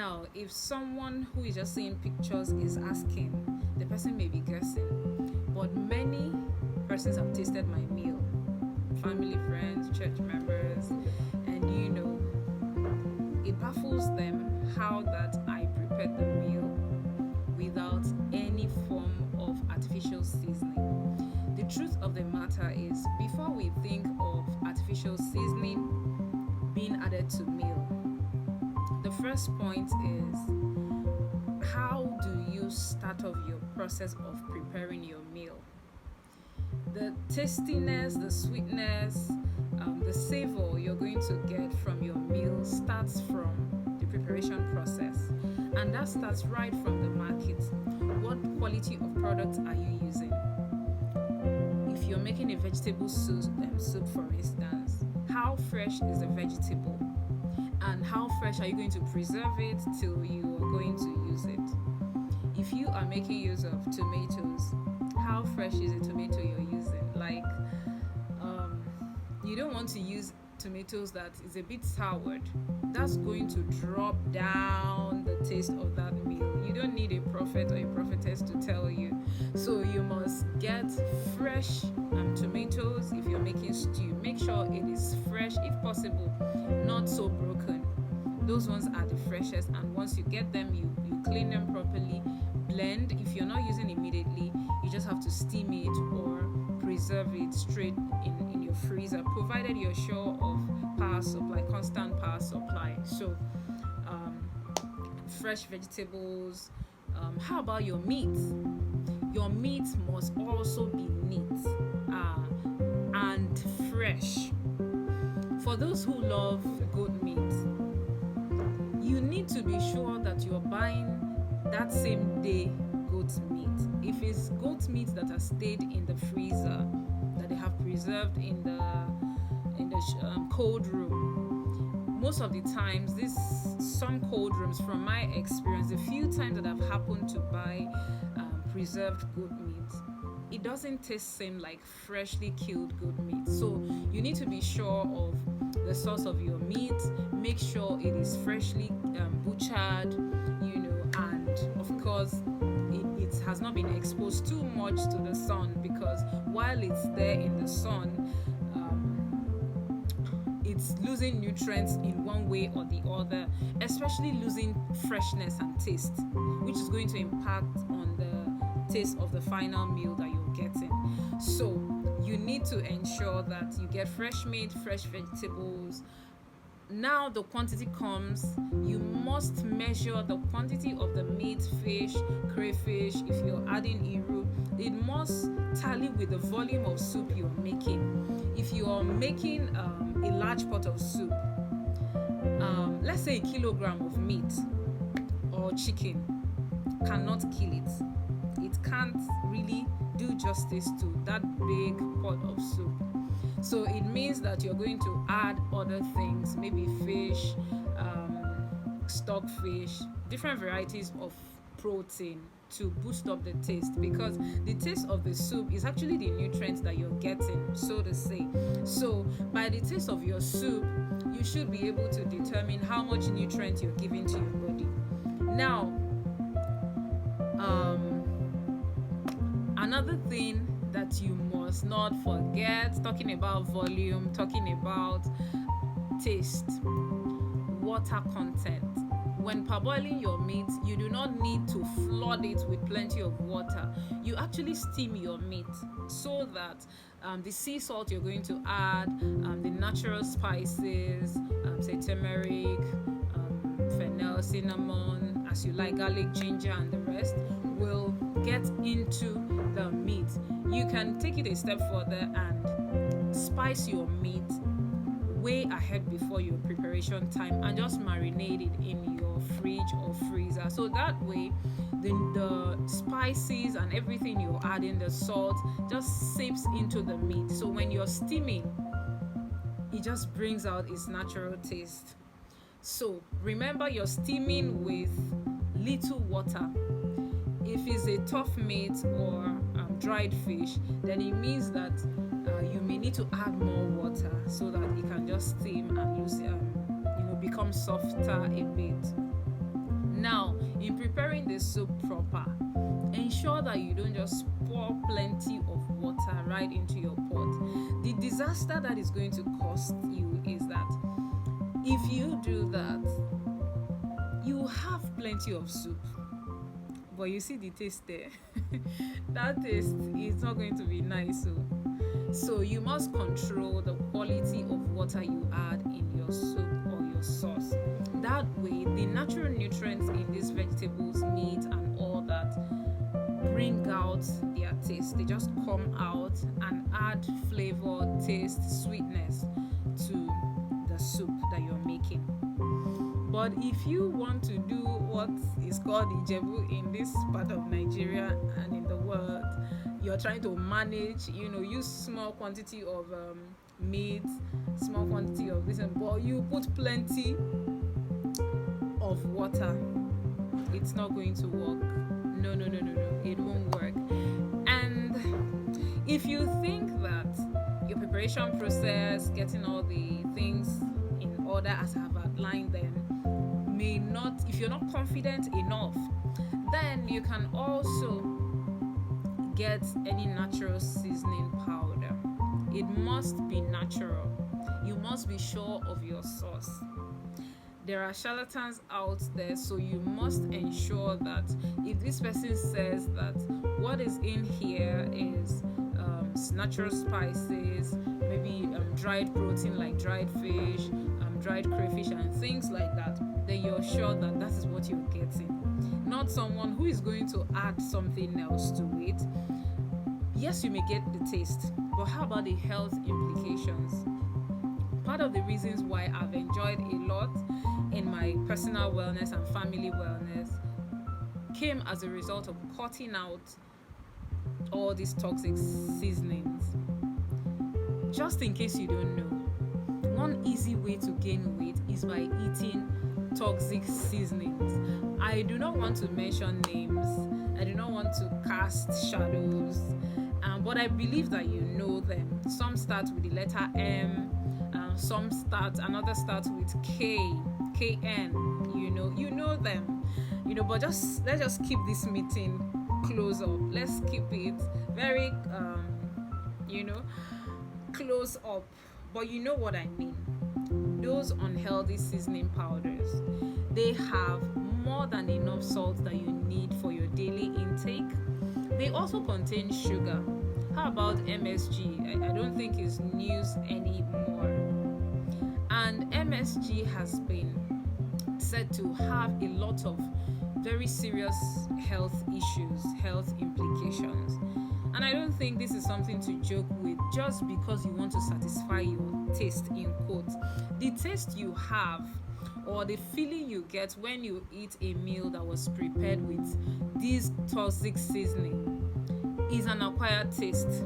Now, if someone who is just seeing pictures is asking, the person may be guessing. But many persons have tasted my meal, family, friends, church members, and it baffles them how that I prepared the meal without any form of artificial seasoning. The truth of the matter is, before we think of artificial seasoning being added to meal, the first point is, how do you start off your process of preparing your meal? The tastiness, the sweetness, the savor you're going to get from your meal starts from the preparation process, and that starts right from the market. What quality of products are you using? If you're making a vegetable soup for instance, how fresh is the vegetable? And how fresh are you going to preserve it till you are going to use it? If you are making use of tomatoes, how fresh is the tomato you're using? Like, you don't want to use tomatoes that is a bit soured. That's going to drop down the taste of that meal. You don't need a prophet or a prophetess to tell you. So you must get fresh tomatoes. If you're making stew, make sure it is fresh, if possible, not so broken. Those ones are the freshest, and once you get them, you clean them properly, blend. If you're not using immediately, you just have to steam it or preserve it straight in your freezer, provided you're sure of power supply, constant power supply. So fresh vegetables. How about your meat? Your meat must also be neat and fresh. For those who love goat meat, you need to be sure that you're buying that same day goat meat. If it's goat meat that has stayed in the freezer, that they have preserved in the cold room, most of the times, some cold rooms, from my experience, the few times that I've happened to buy preserved goat meat, it doesn't taste same like freshly killed goat meat. So you need to be sure of the source of your meat. Make sure it is freshly butchered, and of course it has not been exposed too much to the sun, because while it's there in the sun, it's losing nutrients in one way or the other, especially losing freshness and taste, which is going to impact on the taste of the final meal that you're getting. So you need to ensure that you get fresh meat, fresh vegetables. Now the quantity comes. You must measure the quantity of the meat, fish, crayfish. If you're adding iru, it must tally with the volume of soup you're making. If you are making a large pot of soup, let's say a kilogram of meat or chicken cannot kill it. It can't really do justice to that big pot of soup. So it means that you're going to add other things, maybe fish, stockfish, different varieties of protein to boost up the taste, because the taste of the soup is actually the nutrients that you're getting, so to say. So by the taste of your soup, you should be able to determine how much nutrient you're giving to your body. Now, another thing that you must not forget, talking about volume, talking about taste, water content. When parboiling your meat, you do not need to flood it with plenty of water. You actually steam your meat so that the sea salt you're going to add, the natural spices, say turmeric, fennel, cinnamon, as you like, garlic, ginger, and the rest, will get into the meat. You can take it a step further and spice your meat way ahead before your preparation time and just marinate it in your fridge or freezer. So that way, the spices and everything you're adding, the salt, just seeps into the meat. So when you're steaming, it just brings out its natural taste. So remember, you're steaming with little water. If it's a tough meat or dried fish, then it means that you may need to add more water so that it can just steam and become softer a bit. Now, in preparing the soup proper, ensure that you don't just pour plenty of water right into your pot. The disaster that is going to cost you is that if you do that, you have plenty of soup, but you see the taste there. That taste is not going to be nice. So you must control the quality of water you add in your soup or your sauce. That way, the natural nutrients in these vegetables, meat, and all that bring out their taste. They just come out and add flavor, taste, sweetness to the soup that you're making. But if you want to do what is called Ijebu in this part of Nigeria and in the world, you're trying to manage, use small quantity of meat, small quantity of this, but you put plenty of water, it's not going to work. No, it won't work. And if you think that your preparation process, getting all the things in order as I've outlined them, may not, if you're not confident enough, then you can also get any natural seasoning powder. It must be natural. You must be sure of your source. There are charlatans out there, so you must ensure that if this person says that what is in here is natural spices, maybe dried protein like dried fish, dried crayfish and things like that, then you're sure that that is what you're getting. Not someone who is going to add something else to it. Yes, you may get the taste, but how about the health implications? Part of the reasons why I've enjoyed a lot in my personal wellness and family wellness came as a result of cutting out all these toxic seasonings. Just in case you don't know, one easy way to gain weight is by eating toxic seasonings. I do not want to mention names. I do not want to cast shadows. But I believe that you know them. Some start with the letter M. Another starts with K, KN. You know them. But let's just keep this meeting close up. Let's keep it very, close up. But you know what I mean. Those unhealthy seasoning powders, they have more than enough salt that you need for your daily intake. They also contain sugar. How about MSG? I don't think it's news anymore. And MSG has been said to have a lot of very serious health issues, health implications. And I don't think this is something to joke with just because you want to satisfy your taste, in quotes. The taste you have or the feeling you get when you eat a meal that was prepared with these toxic seasoning is an acquired taste.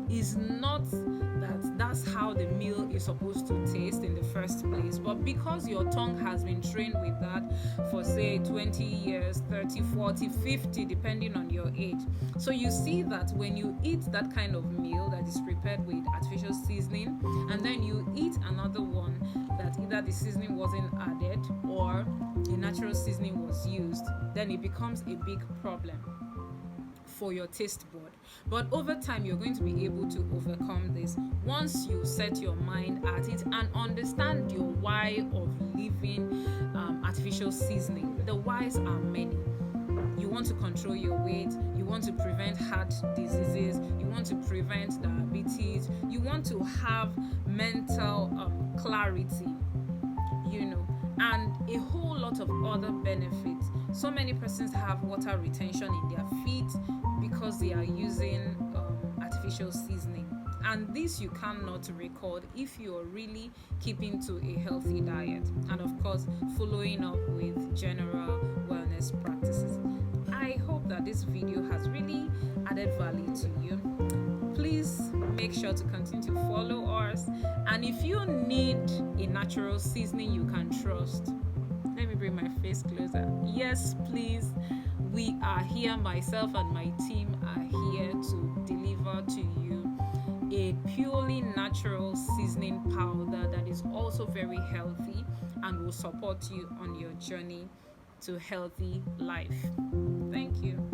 It's not that that's how the meal is supposed to taste in the first place, but because your tongue has been trained with that for say 20 years, 30, 40, 50, depending on your age. So you see that when you eat that kind of meal that is prepared with artificial seasoning, and then you eat another one that either the seasoning wasn't added or a natural seasoning was used, then it becomes a big problem for your taste bud. But over time, you're going to be able to overcome this once you set your mind at it and understand your why of leaving artificial seasoning. The whys are many. You want to control your weight, you want to prevent heart diseases, you want to prevent diabetes, you want to have mental clarity, and a whole lot of other benefits. So many persons have water retention in their feet because they are using artificial seasoning, and this you cannot record if you're really keeping to a healthy diet and of course following up with general wellness practices. I hope that this video has really added value to you. Please make sure to continue to follow us, and if you need a natural seasoning you can trust, let me bring my face closer. Yes, please. We are here, myself and my team are here to deliver to you a purely natural seasoning powder that is also very healthy and will support you on your journey to healthy life. Thank you.